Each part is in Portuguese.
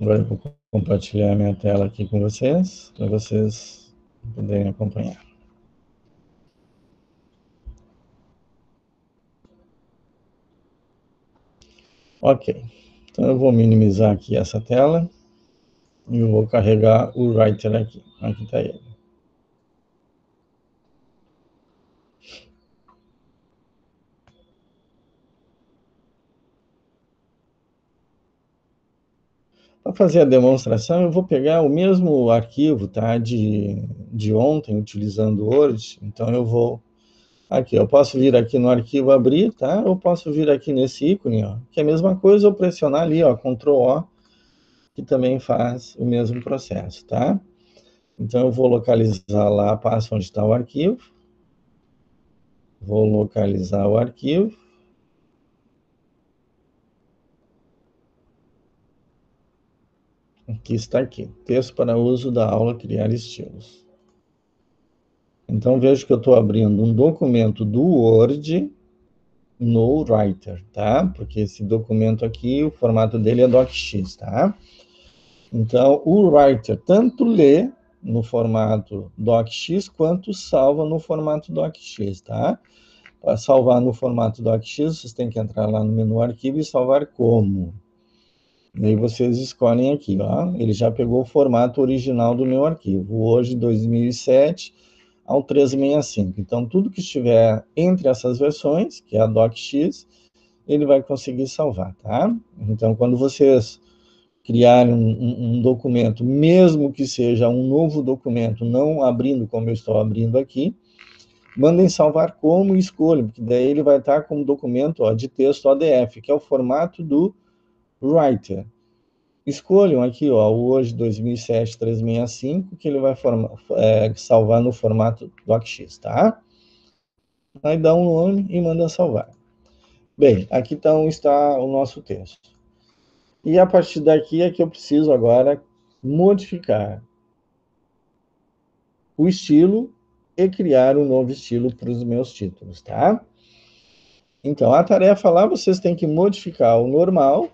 Agora eu vou compartilhar minha tela aqui com vocês, para vocês poderem acompanhar. Ok, então eu vou minimizar aqui essa tela e eu vou carregar o Writer aqui. Aqui está ele. Para fazer a demonstração, eu vou pegar o mesmo arquivo, tá, de ontem, utilizando o Word. Então eu vou aqui, eu posso vir aqui no arquivo abrir, tá? Eu posso vir aqui nesse ícone, ó, que é a mesma coisa, eu pressionar ali, ó, Ctrl O, que também faz o mesmo processo, tá? Então eu vou localizar lá a pasta onde está o arquivo. Vou localizar o arquivo. Aqui está aqui, texto para uso da aula criar estilos. Então vejo que eu estou abrindo um documento do Word no Writer, tá? Porque esse documento aqui, o formato dele é docx, tá? Então, o Writer tanto lê no formato docx, quanto salva no formato docx, tá? Para salvar no formato docx, vocês têm que entrar lá no menu arquivo e salvar como. E aí vocês escolhem aqui, ó. Ele já pegou o formato original do meu arquivo, hoje 2007 ao 365. Então, tudo que estiver entre essas versões, que é a docx, ele vai conseguir salvar, tá? Então, quando vocês criarem um documento, mesmo que seja um novo documento, não abrindo como eu estou abrindo aqui, mandem salvar como e escolhem, porque daí ele vai estar como documento, ó, de texto ODF, que é o formato do Writer. Escolham aqui, ó, o hoje 2007-365, que ele vai salvar no formato docx, tá? Aí dá um nome e manda salvar. Bem, aqui então está o nosso texto. E a partir daqui é que eu preciso agora modificar o estilo e criar um novo estilo para os meus títulos, tá? Então, a tarefa lá, vocês têm que modificar o normal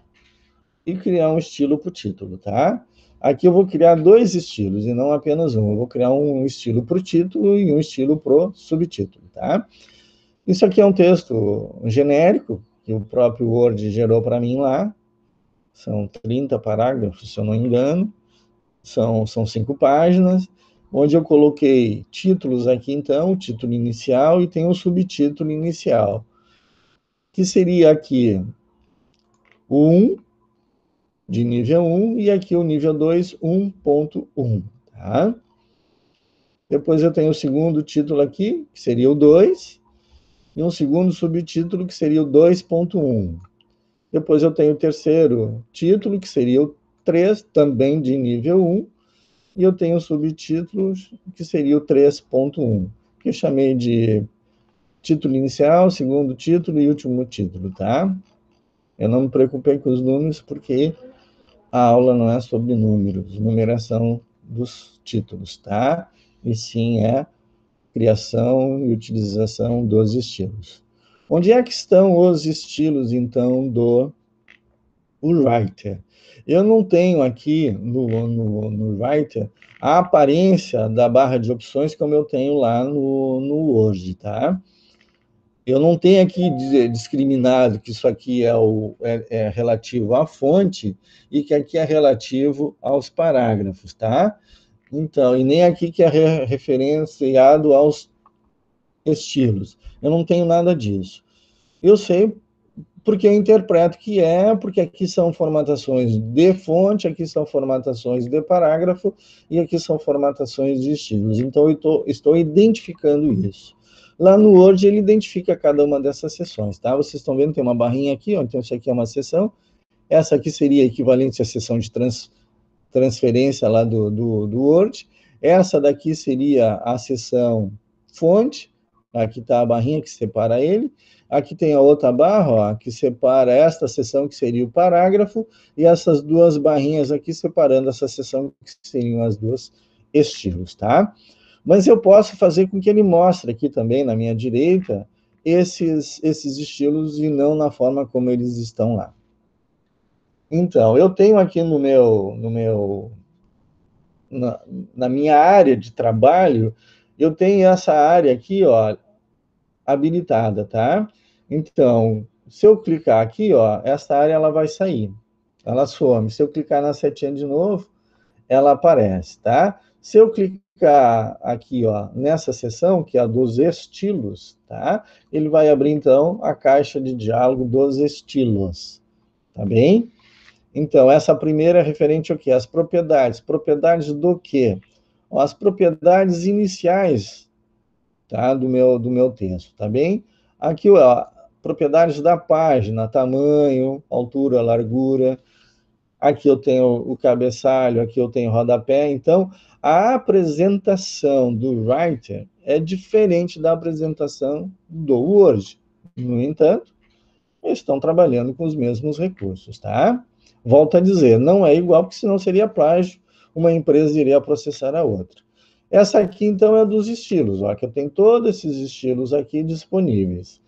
e criar um estilo para o título, tá? Aqui eu vou criar dois estilos e não apenas um. Eu vou criar um estilo para o título e um estilo para o subtítulo, tá? Isso aqui é um texto genérico que o próprio Word gerou para mim lá. São 30 parágrafos, se eu não me engano. São 5 páginas, onde eu coloquei títulos aqui, então, o título inicial e tem o subtítulo inicial, que seria aqui o 1, de nível 1, e aqui o nível 2, 1.1, tá? Depois eu tenho o segundo título aqui, que seria o 2, e um segundo subtítulo, que seria o 2.1. Depois eu tenho o terceiro título, que seria o 3, também de nível 1, e eu tenho subtítulos, que seria o 3.1, que eu chamei de título inicial, segundo título e último título, tá? Eu não me preocupei com os números, porque a aula não é sobre números, numeração dos títulos, tá? E sim é criação e utilização dos estilos. Onde é que estão os estilos, então, do Writer? Eu não tenho aqui no Writer a aparência da barra de opções como eu tenho lá no Word, tá? Eu não tenho aqui discriminado que isso aqui é relativo à fonte e que aqui é relativo aos parágrafos, tá? Então, e nem aqui que é referenciado aos estilos. Eu não tenho nada disso. Eu sei porque eu interpreto que porque aqui são formatações de fonte, aqui são formatações de parágrafo e aqui são formatações de estilos. Então, eu estou identificando isso. Lá no Word, ele identifica cada uma dessas seções, tá? Vocês estão vendo, tem uma barrinha aqui, ó, então isso aqui é uma seção. Essa aqui seria equivalente à seção de transferência lá do Word. Essa daqui seria a seção fonte. Aqui está a barrinha que separa ele. Aqui tem a outra barra, ó, que separa esta seção, que seria o parágrafo, e essas duas barrinhas aqui separando essa seção, que seriam as duas estilos, tá? Mas eu posso fazer com que ele mostre aqui também, na minha direita, esses estilos, e não na forma como eles estão lá. Então, eu tenho aqui na, na minha área de trabalho, eu tenho essa área aqui, ó, habilitada, tá? Então, se eu clicar aqui, ó, essa área ela vai sair. Ela some. Se eu clicar na setinha de novo, ela aparece, tá? Se eu clicar aqui, ó, nessa seção, que é a dos estilos, tá? Ele vai abrir, então, a caixa de diálogo dos estilos, tá bem? Então, essa primeira é referente ao quê? As propriedades. Propriedades do quê? As propriedades iniciais, tá? Do meu texto, tá bem? Aqui, ó, propriedades da página, tamanho, altura, largura. Aqui eu tenho o cabeçalho, aqui eu tenho o rodapé. Então, a apresentação do Writer é diferente da apresentação do Word. No entanto, eles estão trabalhando com os mesmos recursos, tá? Volto a dizer, não é igual, porque senão seria plágio, uma empresa iria processar a outra. Essa aqui, então, é dos estilos, ó, que eu tenho todos esses estilos aqui disponíveis.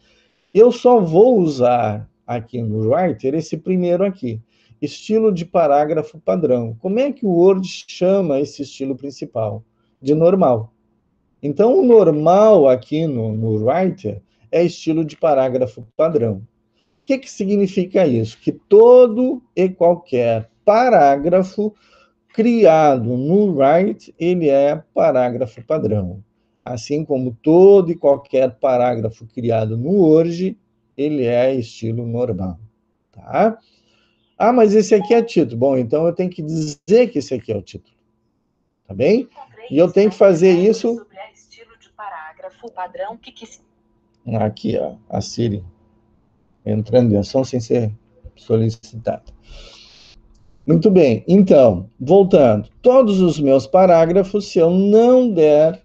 Eu só vou usar aqui no Writer esse primeiro aqui, estilo de parágrafo padrão. Como é que o Word chama esse estilo principal? De normal. Então, o normal aqui no Writer é estilo de parágrafo padrão. O que significa isso? Que todo e qualquer parágrafo criado no Write, ele é parágrafo padrão. Assim como todo e qualquer parágrafo criado no Word, ele é estilo normal. Tá? Ah, mas esse aqui é título. Bom, então eu tenho que dizer que esse aqui é o título. Tá bem? E eu tenho que fazer isso... Sobre estilo de parágrafo padrão, aqui, ó, a Siri entrando em ação sem ser solicitada. Muito bem, então, voltando. Todos os meus parágrafos, se eu não der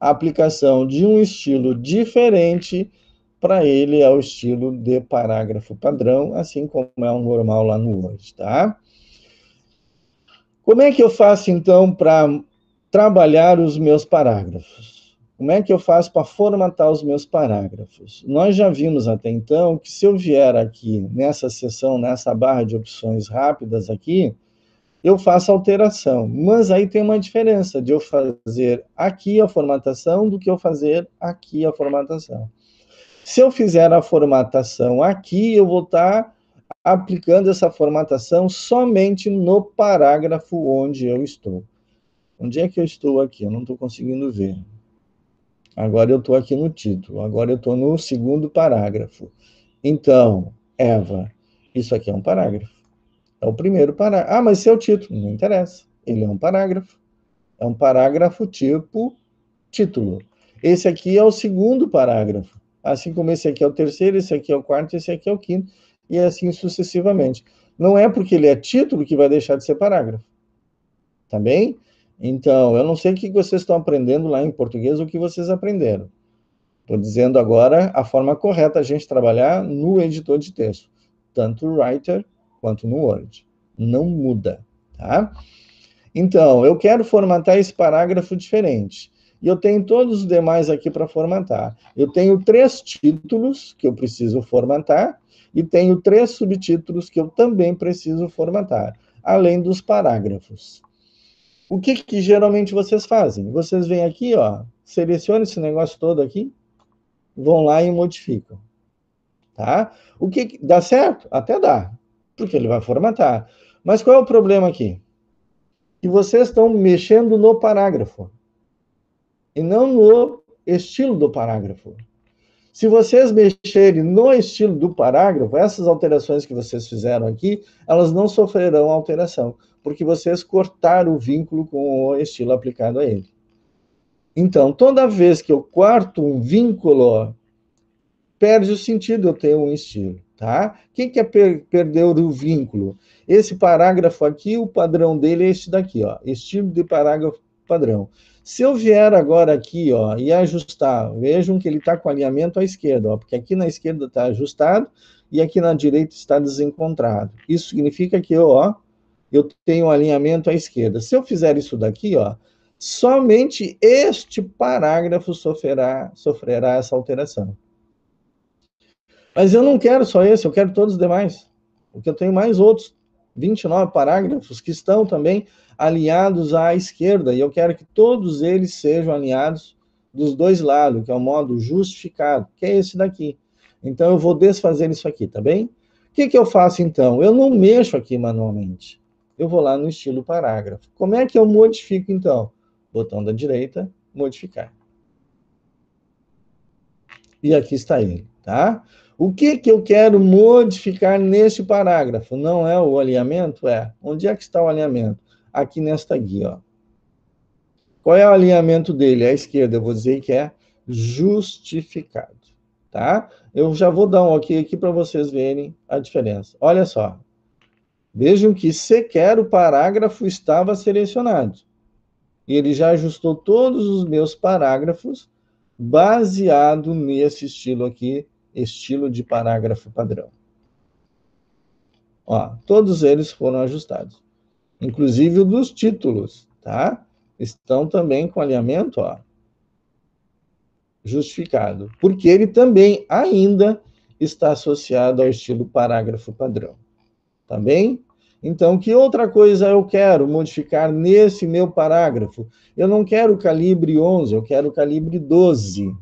a aplicação de um estilo diferente, para ele é o estilo de parágrafo padrão, assim como é o normal lá no Word, tá? Como é que eu faço, então, para trabalhar os meus parágrafos? Como é que eu faço para formatar os meus parágrafos? Nós já vimos até então que se eu vier aqui nessa seção, nessa barra de opções rápidas aqui, eu faço alteração. Mas aí tem uma diferença de eu fazer aqui a formatação do que eu fazer aqui a formatação. Se eu fizer a formatação aqui, eu vou estar aplicando essa formatação somente no parágrafo onde eu estou. Onde é que eu estou aqui? Eu não estou conseguindo ver. Agora eu estou aqui no título. Agora eu estou no segundo parágrafo. Então, Eva, isso aqui é um parágrafo. É o primeiro parágrafo. Ah, mas esse é o título. Não interessa. Ele é um parágrafo. É um parágrafo tipo título. Esse aqui é o segundo parágrafo. Assim como esse aqui é o terceiro, esse aqui é o quarto, esse aqui é o quinto, e assim sucessivamente. Não é porque ele é título que vai deixar de ser parágrafo. Tá bem? Então, eu não sei o que vocês estão aprendendo lá em português, o que vocês aprenderam. Estou dizendo agora a forma correta a gente trabalhar no editor de texto, tanto no Writer quanto no Word. Não muda, tá? Então, eu quero formatar esse parágrafo diferente. E eu tenho todos os demais aqui para formatar. Eu tenho 3 títulos que eu preciso formatar e tenho 3 subtítulos que eu também preciso formatar, além dos parágrafos. O que geralmente vocês fazem? Vocês vêm aqui, ó, selecionam esse negócio todo aqui, vão lá e modificam, tá? O que dá certo? Até dá, porque ele vai formatar. Mas qual é o problema aqui? Que vocês estão mexendo no parágrafo e não no estilo do parágrafo. Se vocês mexerem no estilo do parágrafo, essas alterações que vocês fizeram aqui, elas não sofrerão alteração, porque vocês cortaram o vínculo com o estilo aplicado a ele. Então, toda vez que eu corto um vínculo, perde o sentido eu ter um estilo, tá? O que é perder o vínculo? Esse parágrafo aqui, o padrão dele é este daqui, ó, estilo de parágrafo padrão. Se eu vier agora aqui, ó, e ajustar, vejam que ele está com alinhamento à esquerda, ó, porque aqui na esquerda está ajustado e aqui na direita está desencontrado. Isso significa que eu tenho um alinhamento à esquerda. Se eu fizer isso daqui, ó, somente este parágrafo sofrerá essa alteração. Mas eu não quero só esse, eu quero todos os demais. porque eu tenho mais outros 29 parágrafos que estão também alinhados à esquerda, e eu quero que todos eles sejam alinhados dos dois lados, que é o modo justificado, que é esse daqui. Então, eu vou desfazer isso aqui, tá bem? O que eu faço, então? Eu não mexo aqui manualmente. Eu vou lá no estilo parágrafo. Como é que eu modifico, então? Botão da direita, modificar. E aqui está ele, tá? O que eu quero modificar neste parágrafo? Não é o alinhamento? É. Onde é que está o alinhamento? Aqui nesta guia, ó. Qual é o alinhamento dele? À esquerda, eu vou dizer que é justificado, tá? Eu já vou dar um ok aqui para vocês verem a diferença. Olha só. Vejam que sequer o parágrafo estava selecionado. E ele já ajustou todos os meus parágrafos baseado nesse estilo aqui, estilo de parágrafo padrão. Ó, todos eles foram ajustados. Inclusive o dos títulos, tá? Estão também com alinhamento, ó, justificado. Porque ele também ainda está associado ao estilo parágrafo padrão. Tá bem? Então, que outra coisa eu quero modificar nesse meu parágrafo? Eu não quero calibre 11, eu quero calibre 12.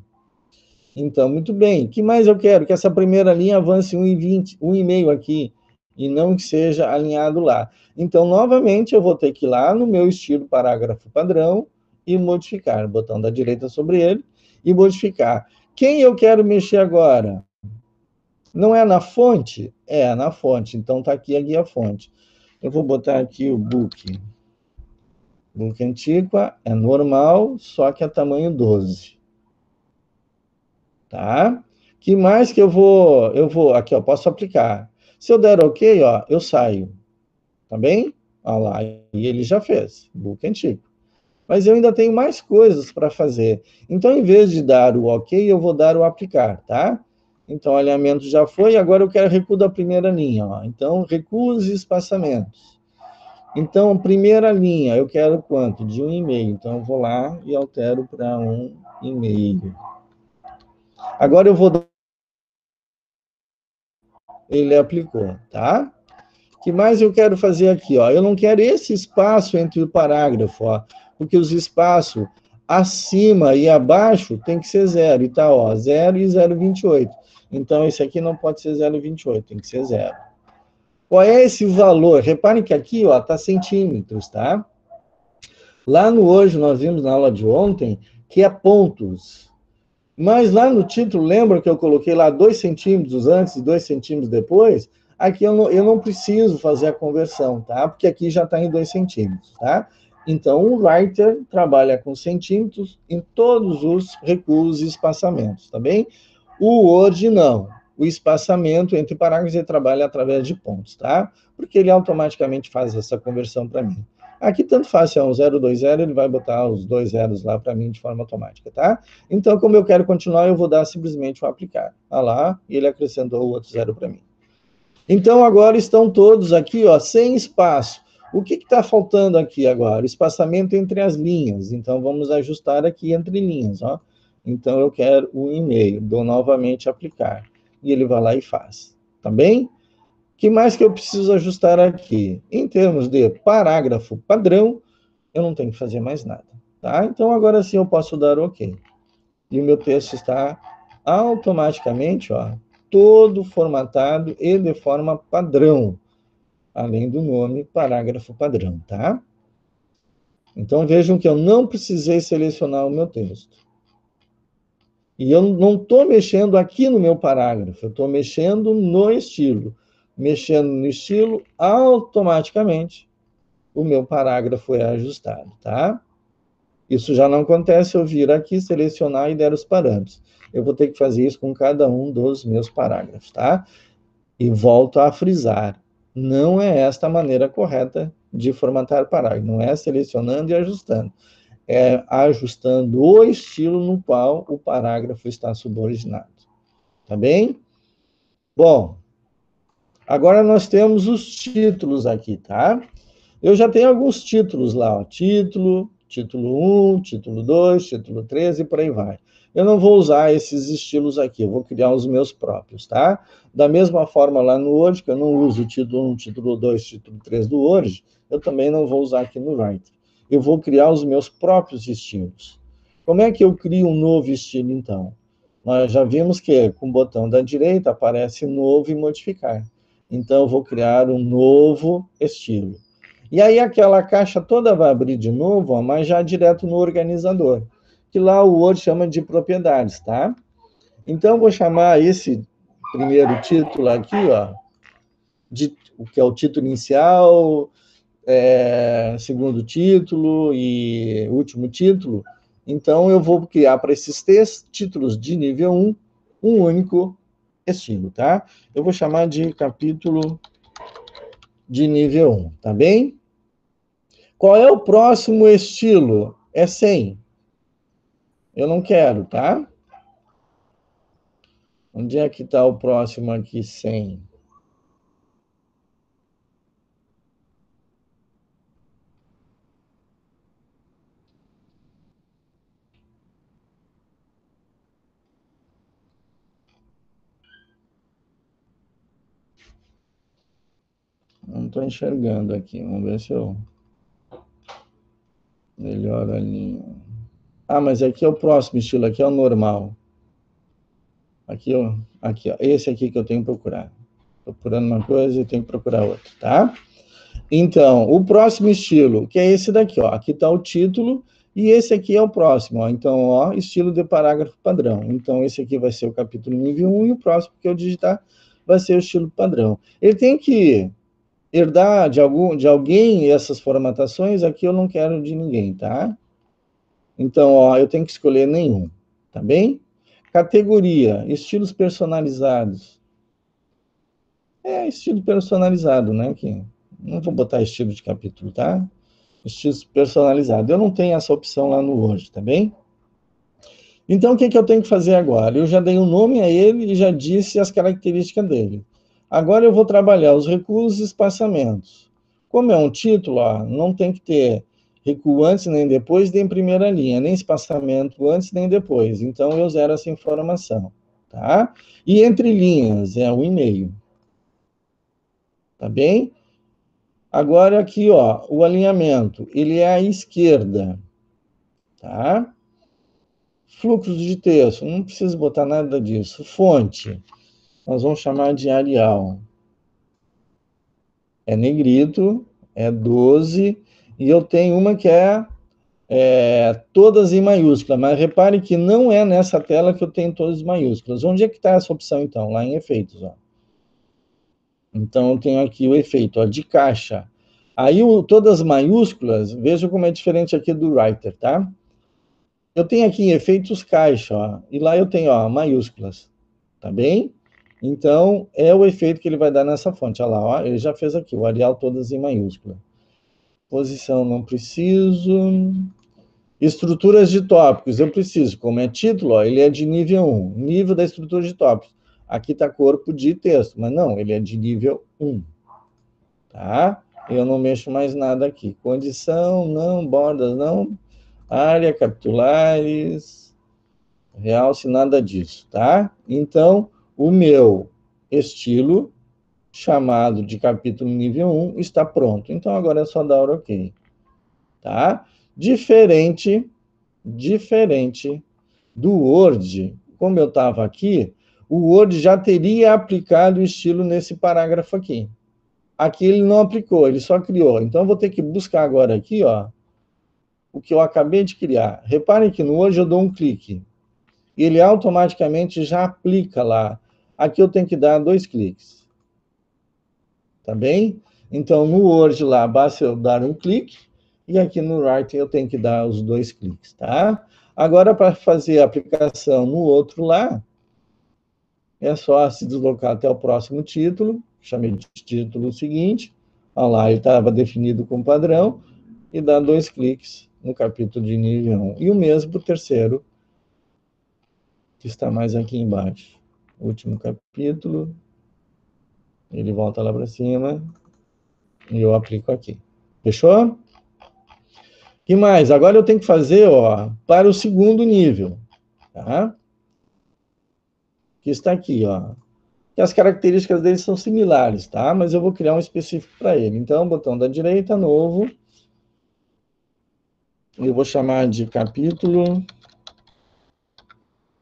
Então, muito bem. O que mais eu quero? Que essa primeira linha avance 1,20, 1,5 aqui, e não que seja alinhado lá. Então, novamente, eu vou ter que ir lá no meu estilo parágrafo padrão e modificar. Botão da direita sobre ele e modificar. Quem eu quero mexer agora? Não é na fonte? É na fonte. Então, está aqui a guia fonte. Eu vou botar aqui o book. Book Antiqua é normal, só que é tamanho 12. Tá? Que mais que eu vou aqui, ó, posso aplicar. Se eu der OK, ó, eu saio. Tá bem? Olha lá, e ele já fez. Book Antiqua. Mas eu ainda tenho mais coisas para fazer. Então, em vez de dar o OK, eu vou dar o aplicar, tá? Então, o alinhamento já foi, agora eu quero recuo da primeira linha. Ó. Então, recuos e espaçamentos. Então, primeira linha, eu quero quanto? De 1,5. Então, eu vou lá e altero para 1,5. Agora eu vou dar... Ele aplicou, tá? O que mais eu quero fazer aqui? Ó? Eu não quero esse espaço entre o parágrafo, ó, porque os espaços acima e abaixo tem que ser 0. E tá, ó, 0 e 0,28. Então, esse aqui não pode ser 0,28, tem que ser 0. Qual é esse valor? Reparem que aqui, ó, tá centímetros, tá? Lá no hoje, nós vimos na aula de ontem, que é pontos. Mas lá no título, lembra que eu coloquei lá 2 centímetros antes e 2 centímetros depois? Aqui eu não preciso fazer a conversão, tá? Porque aqui já está em 2 centímetros, tá? Então, o Writer trabalha com centímetros em todos os recuos e espaçamentos, tá bem? O Word não. O espaçamento entre parágrafos ele trabalha através de pontos, tá? Porque ele automaticamente faz essa conversão para mim. Aqui, tanto faz se é um 020, ele vai botar os 2 zeros lá para mim de forma automática, tá? Então, como eu quero continuar, eu vou dar simplesmente o aplicar. Ah lá, e ele acrescentou o outro zero para mim. Então, agora estão todos aqui, ó, sem espaço. O que está faltando aqui agora? O espaçamento entre as linhas. Então, vamos ajustar aqui entre linhas, ó. Então, eu quero o 1,5. Dou novamente aplicar. E ele vai lá e faz. Tá bem? O que mais que eu preciso ajustar aqui? Em termos de parágrafo padrão, eu não tenho que fazer mais nada. Tá? Então, agora sim eu posso dar OK. E o meu texto está automaticamente, ó, todo formatado e de forma padrão, além do nome parágrafo padrão, tá? Então, vejam que eu não precisei selecionar o meu texto. E eu não estou mexendo aqui no meu parágrafo, eu estou mexendo no estilo. Mexendo no estilo, automaticamente, o meu parágrafo é ajustado, tá? Isso já não acontece eu vir aqui, selecionar e der os parâmetros. Eu vou ter que fazer isso com cada um dos meus parágrafos, tá? E volto a frisar, não é esta a maneira correta de formatar parágrafo, não é selecionando e ajustando, é ajustando o estilo no qual o parágrafo está subordinado, tá bem? Bom, agora nós temos os títulos aqui, tá? Eu já tenho alguns títulos lá, ó, título 1, título 2, título 3 e por aí vai. eu não vou usar esses estilos aqui, eu vou criar os meus próprios, tá? Da mesma forma lá no Word, que eu não uso o título 1, título 2, título 3 do Word, eu também não vou usar aqui no Writer. Eu vou criar os meus próprios estilos. Como é que eu crio um novo estilo, então? Nós já vimos que com o botão da direita aparece novo e modificar. Então, eu vou criar um novo estilo. E aí, aquela caixa toda vai abrir de novo, ó, mas já direto no organizador, que lá o Word chama de propriedades, tá? Então, eu vou chamar esse primeiro título aqui, ó, o que é o título inicial, segundo título e último título. Então, eu vou criar para esses três títulos de nível 1, um único estilo, tá? Eu vou chamar de capítulo de nível 1, tá bem? Qual é o próximo estilo? É 100. Eu não quero, tá? Onde é que está o próximo aqui? 100. Não estou enxergando aqui. Vamos ver se eu melhoro a linha. Ah, mas aqui é o próximo estilo. Aqui é o normal. Aqui, ó. Aqui, ó. Esse aqui que eu tenho que procurar. Procurando uma coisa e tenho que procurar outra, tá? Então, o próximo estilo, que é esse daqui, ó. Aqui está o título e esse aqui é o próximo, ó. Então, ó, estilo de parágrafo padrão. Então, esse aqui vai ser o capítulo nível 1 e o próximo que eu digitar vai ser o estilo padrão. Ele tem que herdar de alguém essas formatações, aqui eu não quero de ninguém, tá? Então, ó, eu tenho que escolher nenhum, tá bem? Categoria, estilos personalizados. É estilo personalizado, né? Aqui. Não vou botar estilo de capítulo, tá? Estilo personalizado. Eu não tenho essa opção lá no Word, tá bem? Então, o que que eu tenho que fazer agora? Eu já dei um nome a ele e já disse as características dele. Agora eu vou trabalhar os recuos e espaçamentos. Como é um título, ó, não tem que ter recuo antes nem depois, nem em primeira linha, nem espaçamento antes nem depois. Então, eu zero essa informação, tá? E entre linhas, é um e-mail, tá bem? Agora aqui, ó, o alinhamento, ele é à esquerda, tá? Fluxo de texto, não precisa botar nada disso. Fonte, nós vamos chamar de Arial. É negrito, é 12, e eu tenho uma que todas em maiúscula, mas repare que não é nessa tela que eu tenho todas em maiúsculas. Onde é que está essa opção, então? Lá em efeitos, ó. Então, eu tenho aqui o efeito, ó, de caixa. Aí, todas maiúsculas, veja como é diferente aqui do Writer, tá? Eu tenho aqui em efeitos caixa, ó, e lá eu tenho, ó, maiúsculas, tá bem? Então, é o efeito que ele vai dar nessa fonte. Olha lá, ó, ele já fez aqui, o Arial todas em maiúscula. Posição não preciso. Estruturas de tópicos, eu preciso. Como é título, ó, ele é de nível 1. Nível da estrutura de tópicos. Aqui está corpo de texto, mas não, ele é de nível 1. Tá? Eu não mexo mais nada aqui. Condição, não. Bordas, não. Área, capitulares, realce, nada disso, tá? Então, o meu estilo, chamado de capítulo nível 1, está pronto. Então, agora é só dar OK, tá? Diferente do Word, como eu estava aqui, o Word já teria aplicado o estilo nesse parágrafo aqui. Aqui ele não aplicou, ele só criou. Então, eu vou ter que buscar agora aqui, ó, o que eu acabei de criar. Reparem que no Word eu dou um clique. E ele automaticamente já aplica lá. Aqui eu tenho que dar 2 cliques. Tá bem? Então, no Word lá, basta eu dar um clique. E aqui no Writing eu tenho que dar os 2 cliques, tá? Agora, para fazer a aplicação no outro lá, é só se deslocar até o próximo título. Chamei de título seguinte. Olha lá, ele estava definido como padrão. E dar 2 cliques no capítulo de nível 1. E o mesmo para o terceiro, que está mais aqui embaixo. Último capítulo. Ele volta lá para cima. E eu aplico aqui. Fechou? O que mais? Agora eu tenho que fazer, ó, para o segundo nível. tá? Que está aqui, ó. E as características dele são similares, tá? Mas eu vou criar um específico para ele. Então, botão da direita, novo. Eu vou chamar de capítulo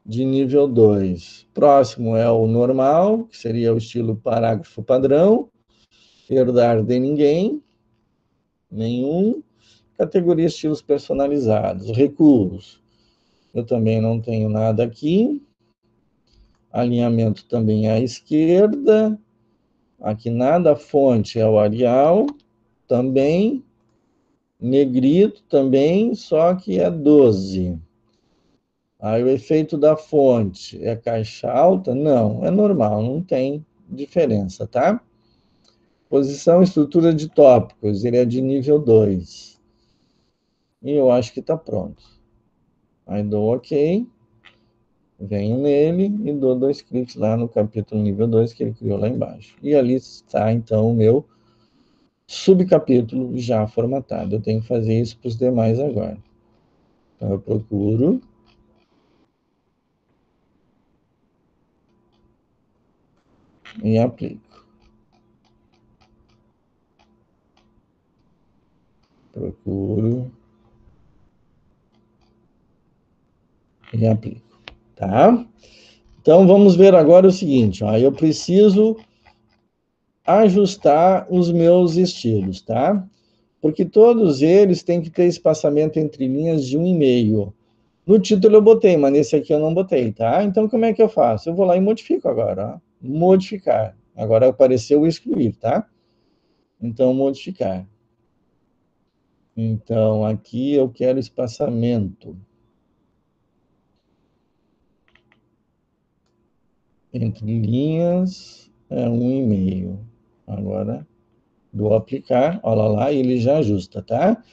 de nível 2. Próximo é o normal, que seria o estilo parágrafo padrão. Herdar de ninguém, nenhum. Categoria estilos personalizados. Recuos. Eu também não tenho nada aqui. Alinhamento também à esquerda. Aqui nada. Fonte é o Arial. Também. Negrito também, só que é 12. Aí o efeito da fonte é caixa alta? Não, é normal, não tem diferença, tá? Posição e estrutura de tópicos, ele é de nível 2. E eu acho que está pronto. Aí dou OK, venho nele e dou 2 cliques lá no capítulo nível 2 que ele criou lá embaixo. E ali está, então, o meu subcapítulo já formatado. Eu tenho que fazer isso para os demais agora. Então eu procuro e aplico. Procuro e aplico, tá? Então, vamos ver agora o seguinte, ó, eu preciso ajustar os meus estilos, tá? Porque todos eles têm que ter espaçamento entre linhas de 1,5. No título eu botei, mas nesse aqui eu não botei, tá? Então, como é que eu faço? Eu vou lá e modifico agora, ó. Modificar. Agora apareceu o excluir, tá? Então, modificar. Então, aqui eu quero espaçamento entre linhas, é 1,5. Agora, dou aplicar, olha lá, e ele já ajusta, tá?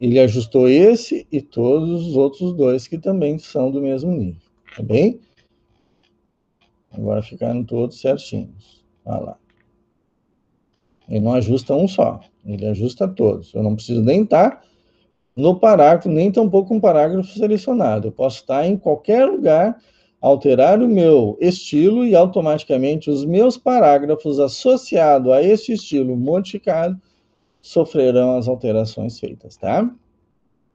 Ele ajustou esse e todos os outros dois que também são do mesmo nível, tá bem? Agora ficaram todos certinhos. Olha lá. Ele não ajusta um só, ele ajusta todos. Eu não preciso nem estar no parágrafo, nem tampouco um parágrafo selecionado. Eu posso estar em qualquer lugar, alterar o meu estilo e automaticamente os meus parágrafos associados a esse estilo modificado sofrerão as alterações feitas, tá?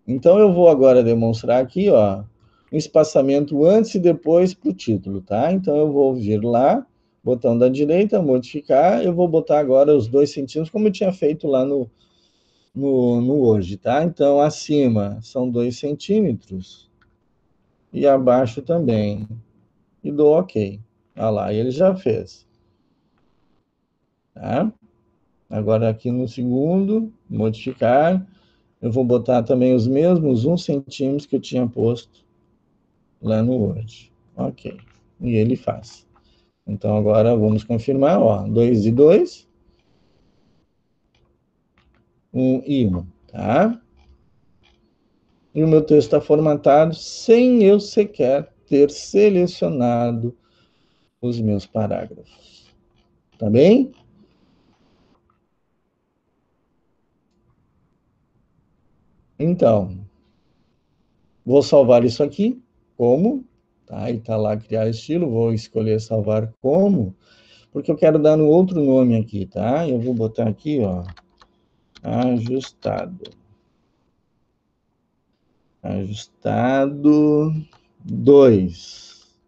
Então eu vou agora demonstrar aqui, ó, um espaçamento antes e depois para o título, tá? Então eu vou vir lá, botão da direita, modificar, eu vou botar agora os 2 centímetros, como eu tinha feito lá no hoje, tá? Então acima são 2 centímetros e abaixo também. E dou OK. Olha lá, ele já fez. Tá? Agora aqui no segundo, modificar, eu vou botar também os mesmos 1 centímetro que eu tinha posto lá no Word. OK. E ele faz. Então, agora vamos confirmar, ó, 2 e 2, 1 e 1, tá? E o meu texto está formatado sem eu sequer ter selecionado os meus parágrafos. Tá bem? Então, vou salvar isso aqui, como, tá? E tá lá criar estilo, vou escolher salvar como, porque eu quero dar um outro nome aqui, tá? Eu vou botar aqui, ó, ajustado. Ajustado 2.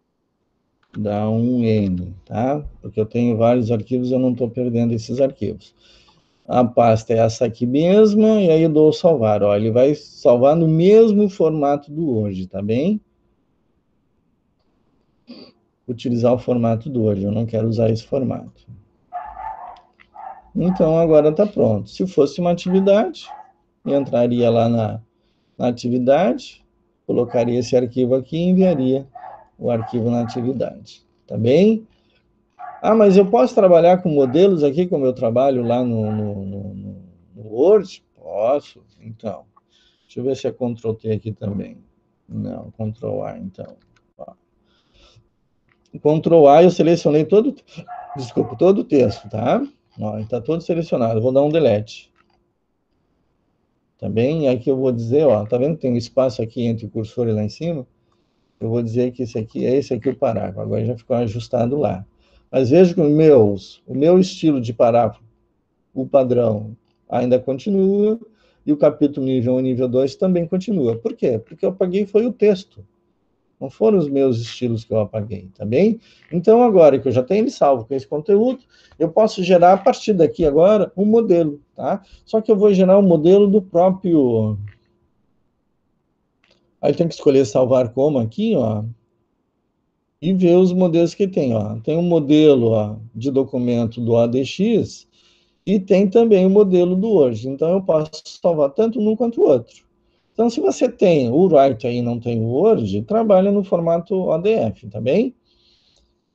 Dá um N, tá? Porque eu tenho vários arquivos, eu não estou perdendo esses arquivos. A pasta é essa aqui mesma, e aí eu dou salvar. Ó, ele vai salvar no mesmo formato do hoje, tá bem? Utilizar o formato do hoje, eu não quero usar esse formato. Então, agora está pronto. Se fosse uma atividade, entraria lá na atividade, colocaria esse arquivo aqui e enviaria o arquivo na atividade, tá bem? Ah, mas eu posso trabalhar com modelos aqui, como eu trabalho lá no Word? Posso, então. Deixa eu ver se é Ctrl T aqui também. Não, Ctrl A, então. Ó. Ctrl A, eu selecionei desculpa, todo o texto, tá? Ó, está todo selecionado. Vou dar um delete. Tá bem? E aqui eu vou dizer, ó, tá vendo que tem um espaço aqui entre o cursor e lá em cima? eu vou dizer que esse aqui o parágrafo, agora já ficou ajustado lá. Mas veja que o meu estilo de parágrafo, o padrão, ainda continua, e o capítulo nível 1 e nível 2 também continua. Por quê? Porque eu apaguei foi o texto. Não foram os meus estilos que eu apaguei, tá bem? Então, agora que eu já tenho ele salvo com esse conteúdo, eu posso gerar, a partir daqui agora, um modelo, tá? Só que eu vou gerar um modelo do próprio... Aí tem que escolher salvar como aqui, ó, e ver os modelos que tem, ó. Tem um modelo, ó, de documento do ADX e tem também o modelo do Word. Então, eu posso salvar tanto um quanto o outro. Então, se você tem o Writer e não tem o Word, trabalha no formato ODF, tá bem?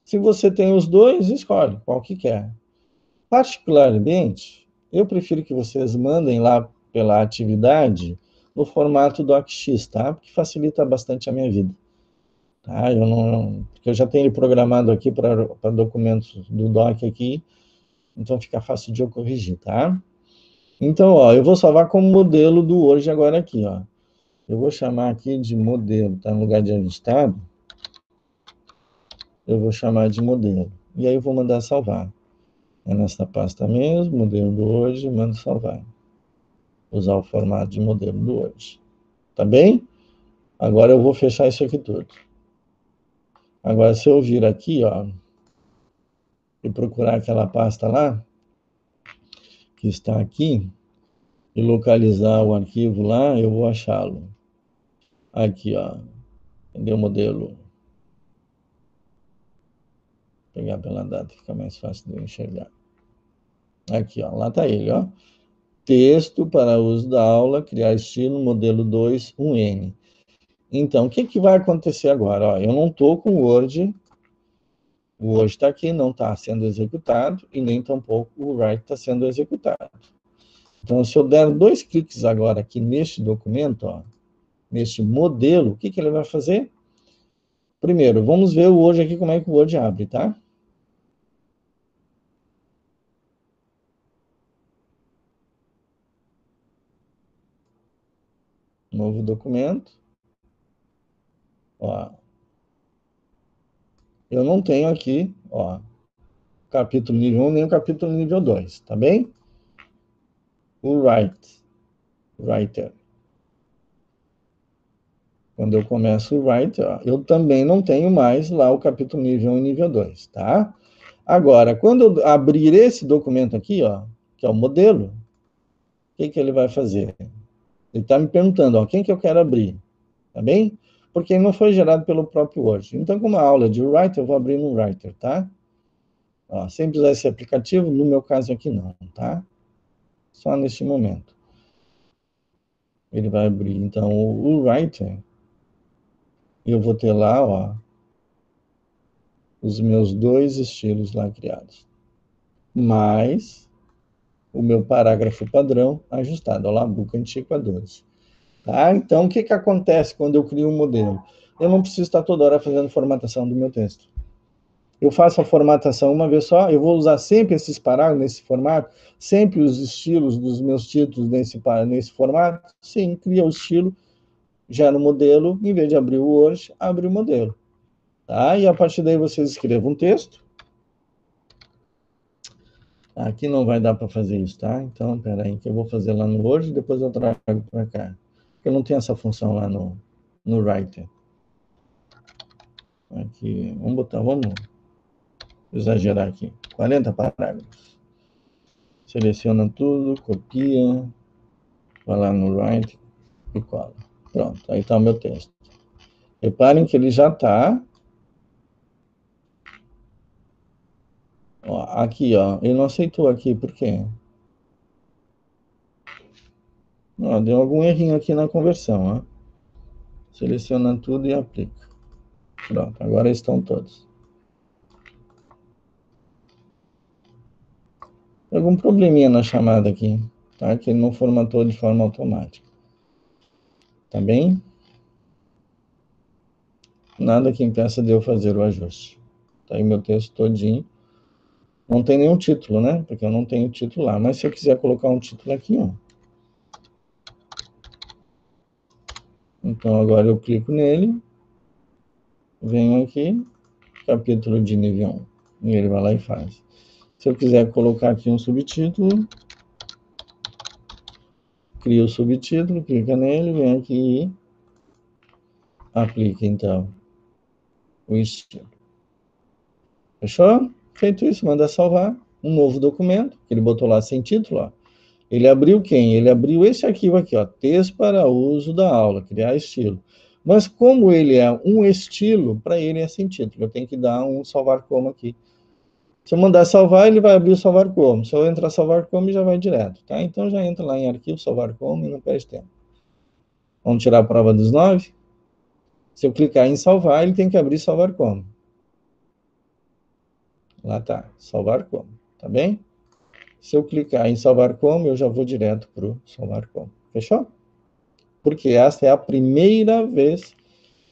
Se você tem os dois, escolhe qual que quer. Particularmente, eu prefiro que vocês mandem lá pela atividade no formato DocX, tá? Porque facilita bastante a minha vida. Tá? Porque eu já tenho ele programado aqui para documentos do Doc aqui, então fica fácil de eu corrigir, tá? Então, ó, eu vou salvar como modelo do hoje agora aqui, ó. Eu vou chamar aqui de modelo, tá? No lugar de ajustado, eu vou chamar de modelo. E aí eu vou mandar salvar. É nessa pasta mesmo, modelo do hoje, mando salvar. Usar o formato de modelo do hoje. Tá bem? Agora eu vou fechar isso aqui tudo. Agora, se eu vir aqui, ó, e procurar aquela pasta lá, que está aqui, e localizar o arquivo lá, eu vou achá-lo. Aqui, ó. Cadê o modelo? Vou pegar pela data, fica mais fácil de eu enxergar. Aqui, ó. Lá está ele, ó. Texto para uso da aula, criar estilo, modelo 2, 1N. Então, o que, que vai acontecer agora? Ó, eu não estou com o Word está aqui, não está sendo executado, e nem tampouco o Write está sendo executado. Então, se eu der 2 cliques agora aqui neste documento, ó, neste modelo, o que, que ele vai fazer? Primeiro, vamos ver o Word aqui, como é que o Word abre, tá? Novo documento. Ó, eu não tenho aqui, ó, capítulo nível 1 nem o capítulo nível 2, tá bem? O Writer. Quando eu começo o Writer, ó, eu também não tenho mais lá o capítulo nível 1 e nível 2, tá? Agora, quando eu abrir esse documento aqui, ó, que é o modelo, o que, que ele vai fazer? Ele está me perguntando, ó, quem que eu quero abrir, tá bem? Porque ele não foi gerado pelo próprio Word. Então, como a aula é de Writer, eu vou abrir no Writer, tá? Ó, sem precisar esse aplicativo, no meu caso aqui não, tá? Só neste momento. Ele vai abrir, então, o Writer, e eu vou ter lá, ó, os meus 2 estilos lá criados. Mais o meu parágrafo padrão ajustado, olha lá, Book Antiqua 12. Tá? Então, o que, que acontece quando eu crio um modelo? Eu não preciso estar toda hora fazendo formatação do meu texto. Eu faço a formatação uma vez só, eu vou usar sempre esses parágrafos nesse formato, sempre os estilos dos meus títulos nesse formato. Sim, cria o estilo, gera o modelo, em vez de abrir o Word, abre o modelo. Tá? E a partir daí vocês escrevam um texto. Aqui não vai dar para fazer isso, tá? Então, peraí, que eu vou fazer lá no Word e depois eu trago para cá. Eu não tenho essa função lá no Writer. Aqui, vamos exagerar aqui. 40 parágrafos. Seleciona tudo, copia, vai lá no Writer e cola. Pronto, aí está o meu texto. Reparem que ele já está. Aqui, ó, ele não aceitou aqui, por quê? Ó, deu algum errinho aqui na conversão, ó. Seleciona tudo e aplica. Pronto, agora estão todos. Algum probleminha na chamada aqui, tá? Que ele não formatou de forma automática. Tá bem? Nada que impeça de eu fazer o ajuste. Tá aí meu texto todinho. Não tem nenhum título, né? Porque eu não tenho título lá. Mas se eu quiser colocar um título aqui, ó. Então agora eu clico nele. venho aqui, capítulo de nível 1, e ele vai lá e faz. Se eu quiser colocar aqui um subtítulo, cria o subtítulo, clica nele, vem aqui e aplica, então, o estilo. Fechou? Feito isso, manda salvar um novo documento, que ele botou lá sem título, ó. Ele abriu quem? Ele abriu esse arquivo aqui, ó, texto para uso da aula, criar estilo. Mas como ele é um estilo, para ele é sem título. Eu tenho que dar um salvar como aqui. Se eu mandar salvar, ele vai abrir o salvar como. Se eu entrar salvar como, já vai direto, tá? Então já entra lá em arquivo, salvar como e não perde tempo. Vamos tirar a prova dos 9? Se eu clicar em salvar, ele tem que abrir salvar como. Lá tá, salvar como, tá bem? Se eu clicar em salvar como, eu já vou direto para o salvar como. Fechou? Porque essa é a primeira vez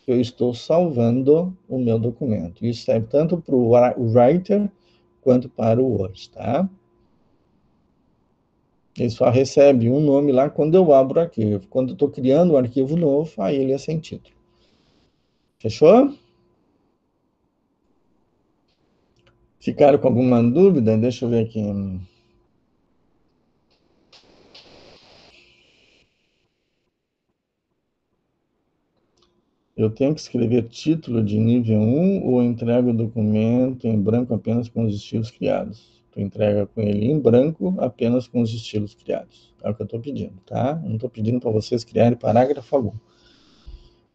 que eu estou salvando o meu documento. Isso serve tanto para o Writer quanto para o Word, tá? Ele só recebe um nome lá quando eu abro o arquivo. Quando eu estou criando um arquivo novo, aí ele é sem título. Fechou? Ficaram com alguma dúvida? Deixa eu ver aqui. Eu tenho que escrever título de nível 1 ou entrego o documento em branco apenas com os estilos criados? Tu entrega com ele em branco apenas com os estilos criados. É o que eu estou pedindo, tá? Não estou pedindo para vocês criarem parágrafo algum.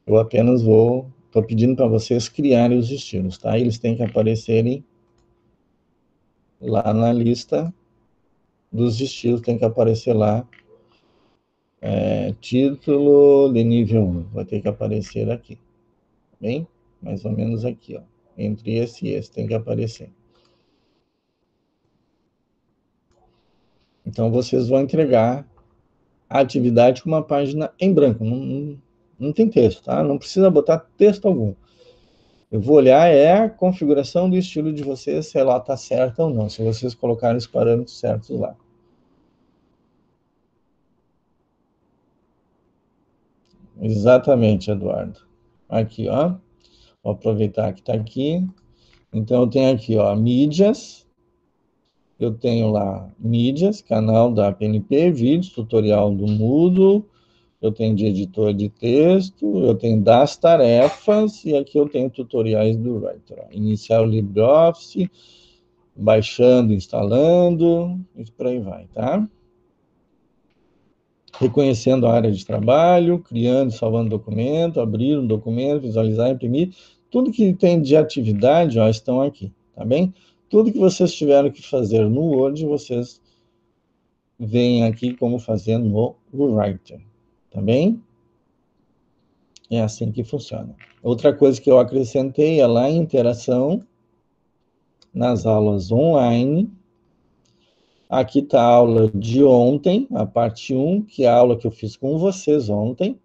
Eu apenas estou pedindo para vocês criarem os estilos, tá? Eles têm que aparecerem lá na lista dos estilos, tem que aparecer lá título de nível 1. Vai ter que aparecer aqui, bem? Mais ou menos aqui, ó. Entre esse e esse tem que aparecer. Então, vocês vão entregar a atividade com uma página em branco. Não tem texto, tá? Não precisa botar texto algum. Eu vou olhar a configuração do estilo de vocês, se ela está certa ou não, se vocês colocarem os parâmetros certos lá. Exatamente, Eduardo. Aqui, ó. Vou aproveitar que está aqui. Então, eu tenho aqui, ó, mídias. Eu tenho lá mídias, canal da PNP, vídeos, tutorial do Moodle. Eu tenho de editor de texto, eu tenho das tarefas, e aqui eu tenho tutoriais do Writer. Iniciar o LibreOffice, baixando, instalando, e por aí vai, tá? Reconhecendo a área de trabalho, criando e salvando documento, abrir um documento, visualizar, imprimir. Tudo que tem de atividade, ó, estão aqui, tá bem? Tudo que vocês tiveram que fazer no Word, vocês veem aqui como fazer no Writer, tá bem? É assim que funciona. Outra coisa que eu acrescentei é lá a interação nas aulas online. Aqui está a aula de ontem, a parte 1, que é a aula que eu fiz com vocês ontem.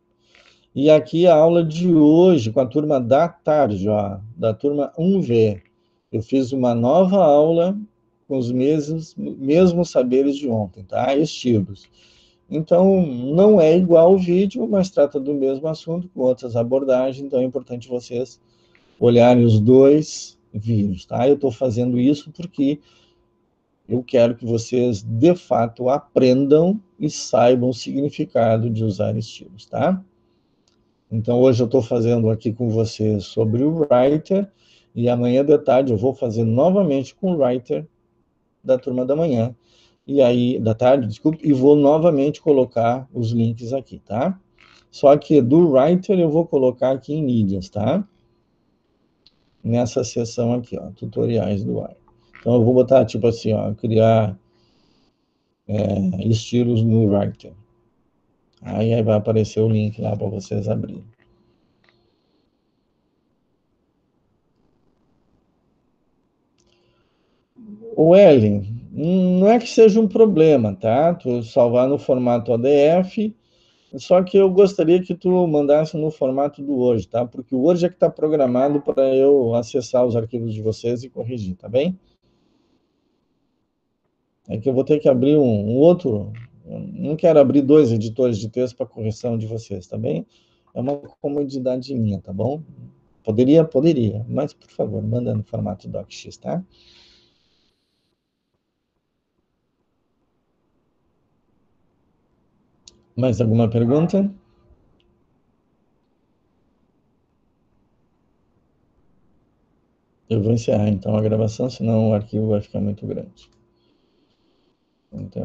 E aqui a aula de hoje, com a turma da tarde, ó, da turma 1V. Eu fiz uma nova aula com os mesmos saberes de ontem, tá? Estilos. Então, não é igual o vídeo, mas trata do mesmo assunto, com outras abordagens, então é importante vocês olharem os dois vídeos, tá? Eu estou fazendo isso porque eu quero que vocês, de fato, aprendam e saibam o significado de usar estilos, tá? Então, hoje eu estou fazendo aqui com vocês sobre o Writer, e amanhã de tarde eu vou fazer novamente com o Writer da turma da manhã, e aí, da tarde, desculpe, e vou novamente colocar os links aqui, tá? Só que do Writer eu vou colocar aqui em mídias, tá? Nessa seção aqui, ó, tutoriais do Writer. Então, eu vou botar, tipo assim, ó, criar estilos no Writer. Aí vai aparecer o link lá para vocês abrirem. O Ellen, não é que seja um problema, tá? Tu salvar no formato ADF, só que eu gostaria que tu mandasse no formato do Word, tá? Porque o Word é que está programado para eu acessar os arquivos de vocês e corrigir, tá bem? É que eu vou ter que abrir um outro. Não quero abrir dois editores de texto para correção de vocês, tá bem? É uma comodidade minha, tá bom? Poderia, mas, por favor, manda no formato docx, tá? Mais alguma pergunta? Eu vou encerrar, então, a gravação, senão o arquivo vai ficar muito grande. Então,